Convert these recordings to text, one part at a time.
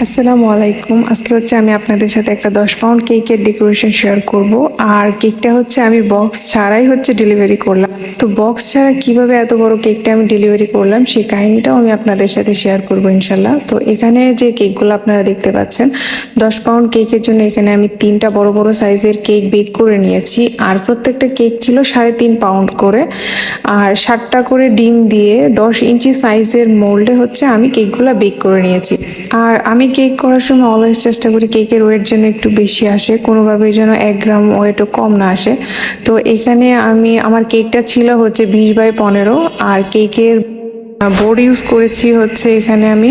আসসালামু আলাইকুম। আজকে হচ্ছে আমি আপনাদের সাথে একটা 10 পাউন্ড কেকের ডেকোরেশন শেয়ার করব। আর কেকটা হচ্ছে আমি বক্স ছাড়াই হচ্ছে ডেলিভারি করলাম। তো বক্স ছাড়া কিভাবে এত বড় কেকটা আমি ডেলিভারি করলাম সেই কাহিনীটাও আমি আপনাদের সাথে শেয়ার করব ইনশাল্লাহ। তো এখানে যে কেকগুলো আপনারা দেখতে পাচ্ছেন, 10 পাউন্ড কেকের জন্য এখানে আমি 3টা বড় বড় সাইজের কেক বেক করে নিয়েছি। আর প্রত্যেকটা কেক ছিল 3.5 পাউন্ড করে। আর 7টা করে ডিম দিয়ে 10 ইঞ্চি সাইজের মোল্ডে হচ্ছে আমি কেকগুলো বেক করে নিয়েছি। আর আমি কেক করার সময় অলওয়েজ চেষ্টা করি কেকের ওয়েট যেন একটু বেশি আসে, কোনোভাবে যেন 1 গ্রাম ওয়েটও কম না আসে। তো এখানে আমি আমার কেকটা ছিল হচ্ছে 20/15। আর কেকের বোর্ড ইউজ করেছি হচ্ছে এখানে আমি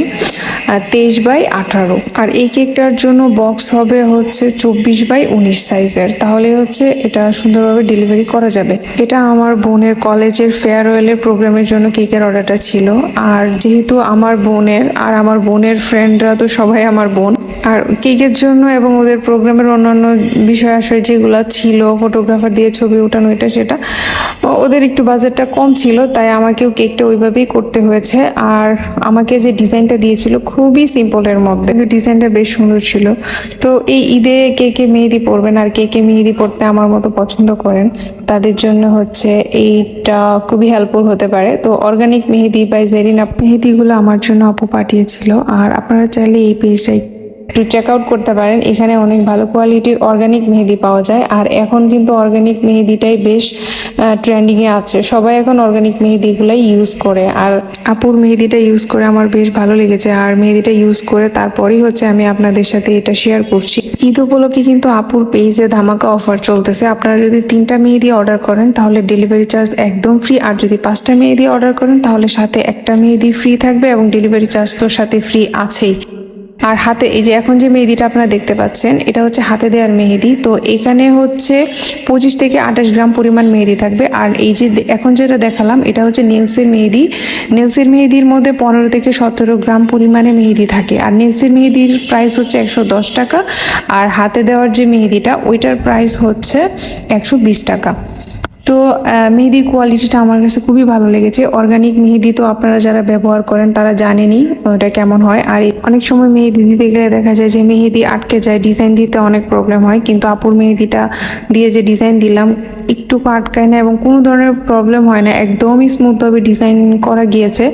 23/18। আর এই কেকটার জন্য বক্স হবে হচ্ছে 24/19 সাইজের, তাহলে হচ্ছে এটা সুন্দরভাবে ডেলিভারি করা যাবে। এটা আমার বোনের কলেজের ফেয়ারওয়েলের প্রোগ্রামের জন্য কেকের অর্ডারটা ছিল। আর যেহেতু আমার বোনের ফ্রেন্ডরা তো সবাই আমার বোন, আর কেকের জন্য এবং ওদের প্রোগ্রামের অন্যান্য বিষয় আশয় যেগুলো ছিল, ফটোগ্রাফার দিয়ে ছবি ওঠানো এটা সেটা, ওদের একটু বাজেটটা কম ছিল, তাই আমাকেও কেকটা ওইভাবেই করতে হয়েছে। আর আমাকে যে ডিজাইনটা দিয়েছিল খুবই সিম্পলের মধ্যে, কিন্তু ডিজাইনটা বেশ সুন্দর ছিল। তো এই ঈদে কেকে মেহেদি পরবেন আর কেকে মেহেদি পরতে আমার মতো পছন্দ করেন, তাদের জন্য হচ্ছে এইটা খুবই হেল্পফুল হতে পারে। তো অর্গানিক মেহেদি বাই জেরিনা মেহেদিগুলো আমার জন্য আপু পাঠিয়েছিল। আর আপনারা চাইলে এই পেজটাই একটু চেক আউট করতে পারেন, এখানে অনেক ভালো কোয়ালিটির অর্গানিক মেহেদি পাওয়া যায়। আর এখন কিন্তু অর্গানিক মেহেদিটাই বেশ ট্রেন্ডিংয়ে আছে, সবাই এখন অর্গানিক মেহেদিগুলাই ইউজ করে। আর আপুর মেহেদিটা ইউজ করে আমার বেশ ভালো লেগেছে। আর মেহেদিটা ইউজ করে তারপরেই হচ্ছে আমি আপনাদের সাথে এটা শেয়ার করছি। ঈদ উপলক্ষে কিন্তু আপুর পেজে ধামাকা অফার চলতেছে। আপনারা যদি 3টা মেহেদি অর্ডার করেন তাহলে ডেলিভারি চার্জ একদম ফ্রি, আর যদি 5টা মেহেদি অর্ডার করেন তাহলে সাথে একটা মেহেদি ফ্রি থাকবে এবং ডেলিভারি চার্জ তো সাথে ফ্রি আছেই। আর হাতে এই যে এখন যে মেহেদিটা আপনারা দেখতে পাচ্ছেন এটা হচ্ছে হাতে দেওয়ার মেহেদি। তো এখানে হচ্ছে 25 থেকে 28 গ্রাম পরিমাণ মেহেদি থাকবে। আর এই যে এখন যেটা দেখালাম এটা হচ্ছে নেলসের মেহেদি। নেলসের মেহেদির মধ্যে 15 থেকে 17 গ্রাম পরিমাণে মেহেদি থাকে। আর নেলসের মেহেদির প্রাইস হচ্ছে 110 টাকা। আর হাতে দেওয়ার যে মেহেদিটা ওইটার প্রাইস হচ্ছে 120 টাকা। তো মেহেদির কোয়ালিটিটা আমার কাছে খুবই ভালো লেগেছে। অর্গানিক মেহেদি তো আপনারা যারা ব্যবহার করেন তারা জানেনই ওটা কেমন হয়। আর অনেক সময় মেহেদি দিতে গেলে দেখা যায় যে মেহেদি আটকে যায়, ডিজাইন দিতে অনেক প্রবলেম হয়, কিন্তু আপুর মেহেদিটা দিয়ে যে ডিজাইন দিলাম একটু আটকায় না এবং কোনো ধরনের প্রবলেম হয় না, একদমই স্মুথভাবে ডিজাইন করা গিয়েছে।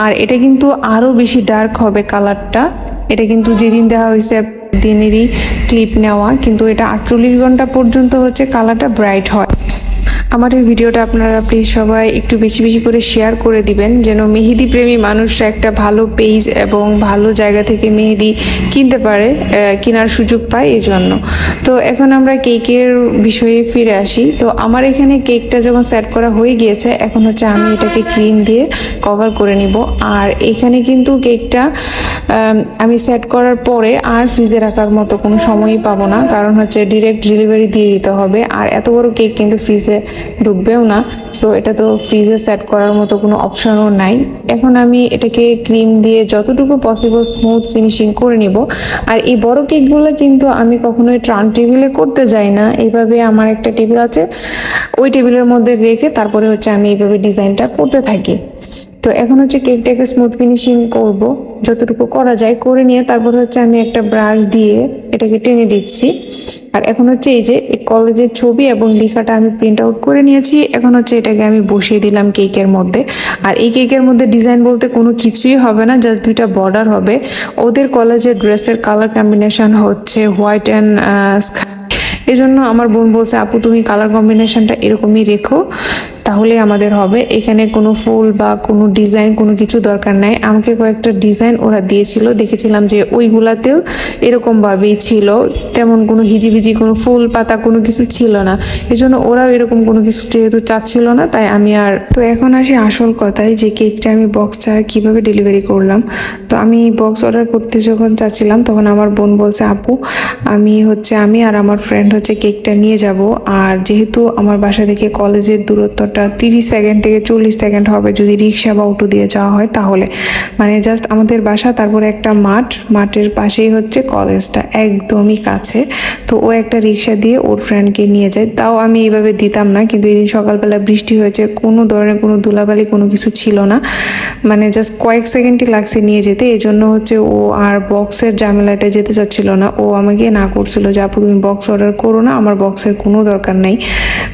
আর এটা কিন্তু আরও বেশি ডার্ক হবে কালারটা। এটা কিন্তু যেদিন দেওয়া হয়েছে দিনেরই ক্লিপ নেওয়া, কিন্তু এটা 48 ঘন্টা পর্যন্ত হচ্ছে কালারটা ব্রাইট হয়। আমার এই ভিডিওটা আপনারা প্লিজ সবাই একটু বেশি বেশি করে শেয়ার করে দিবেন, যেন মেহেদি প্রেমী মানুষরা একটা ভালো পেজ এবং ভালো জায়গা থেকে মেহেদি কিনতে পারে, কেনার সুযোগ পায় এই জন্য। তো এখন আমরা কেকের বিষয়ে ফিরে আসি। তো আমার এখানে কেকটা যখন সেট করা হয়ে গিয়েছে, এখন হচ্ছে আমি এটাকে ক্রিম দিয়ে কভার করে নিব। আর এখানে কিন্তু কেকটা আমি সেট করার পরে আর ফ্রিজে রাখার মতো কোনো সময়ই পাবো না, কারণ হচ্ছে ডিরেক্ট ডেলিভারি দিয়ে দিতে হবে। আর এত বড় কেক কিন্তু ফ্রিজে ঢুকবেও না, সো এটা তো ফ্রিজে সেট করার মতো কোনো অপশনও নাই। এখন আমি এটাকে ক্রিম দিয়ে যতটুকু পসিবল স্মুথ ফিনিশিং করে নিব। আর এই বড় কেকগুলো কিন্তু আমি কখনোই ট্রান টেবিলে করতে যাই না, এইভাবে আমার একটা টেবিল আছে, ওই টেবিলের মধ্যে রেখে তারপরে হচ্ছে আমি এইভাবে ডিজাইনটা করতে থাকি। তো এখন হচ্ছে কেকটাকে স্মুথ ফিনিশিং করব, যতটুকু করা যায় করে নিয়ে তারপর হচ্ছে আমি একটা ব্রাশ দিয়ে এটাকে টেনে দিচ্ছি। আর এখন হচ্ছে এই যে কলেজের ছবি এবং লেখাটা আমি প্রিন্ট আউট করে নিয়েছি। এখন হচ্ছে এটাকে আমি বসিয়ে দিলাম কেকের মধ্যে। আর এই কেকের মধ্যে ডিজাইন বলতে কোনো কিছুই হবে না, জাস্ট 2টা বর্ডার হবে। ওদের কলেজের ড্রেসের কালার কম্বিনেশন হচ্ছে হোয়াইট অ্যান্ড স্কাই, এজন্য আমার বোন বলছে আপু তুমি কালার কম্বিনেশনটা এরকমই রেখো, তাহলে আমাদের হবে। এখানে কোনো ফুল বা কোনো ডিজাইন কোনো কিছু দরকার নাই। আমাকে কয়েকটা ডিজাইন ওরা দিয়েছিল, দেখেছিলাম যে ওইগুলাতেও এরকম ভাবেই ছিল, তেমন কোনো হিজিবিজি কোনো ফুল পাতা কোনো কিছু ছিল না। এজন্য ওরাও এরকম কোনো কিছু যেহেতু চাচ্ছিল না, তাই আমি আর। তো এখন আসি আসল কথায়, যে কেকটা আমি বক্স ছাড়া কিভাবে ডেলিভারি করলাম। তো আমি বক্স অর্ডার করতে যখন চাচ্ছিলাম তখন আমার বোন বলছে আপু আমি আর আমার ফ্রেন্ড হচ্ছে কেকটা নিয়ে যাব। আর যেহেতু আমার বাসা থেকে কলেজের দূরত্বটা একটা 30 সেকেন্ড থেকে 40 সেকেন্ড হবে যদি রিক্সা বা অটো দিয়ে যাওয়া হয় তাহলে। মানে জাস্ট আমাদের বাসা, তারপরে একটা মাঠের পাশেই হচ্ছে কলেজটা, একদমই কাছে। তো ও একটা রিক্সা দিয়ে ওর ফ্রেন্ডকে নিয়ে যায়, তাও আমি এইভাবে দিতাম না, কিন্তু এদিন সকালবেলা বৃষ্টি হয়েছে, কোনো ধরনের কোনো ধুলাবালি কোনো কিছু ছিল না, মানে জাস্ট কয়েক সেকেন্ডই লাগছে নিয়ে যেতে। এই জন্য হচ্ছে ও আর বক্সের ঝামেলাটা যেতে চাচ্ছিল না, ও আমাকে না করছিল যে আপু তুমি বক্স অর্ডার করো না, আমার বক্সের কোনো দরকার নেই।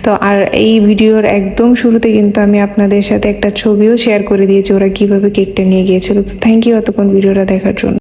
তো আর এই ভিডিওর একদম শুরুতে কিন্তু আমি আপনাদের সাথে একটা ছবিও শেয়ার করে দিয়েছি ওরা কিভাবে কেকটা নিয়ে গিয়েছিল। তো থ্যাংক ইউ এতক্ষণ ভিডিওটা দেখার জন্য।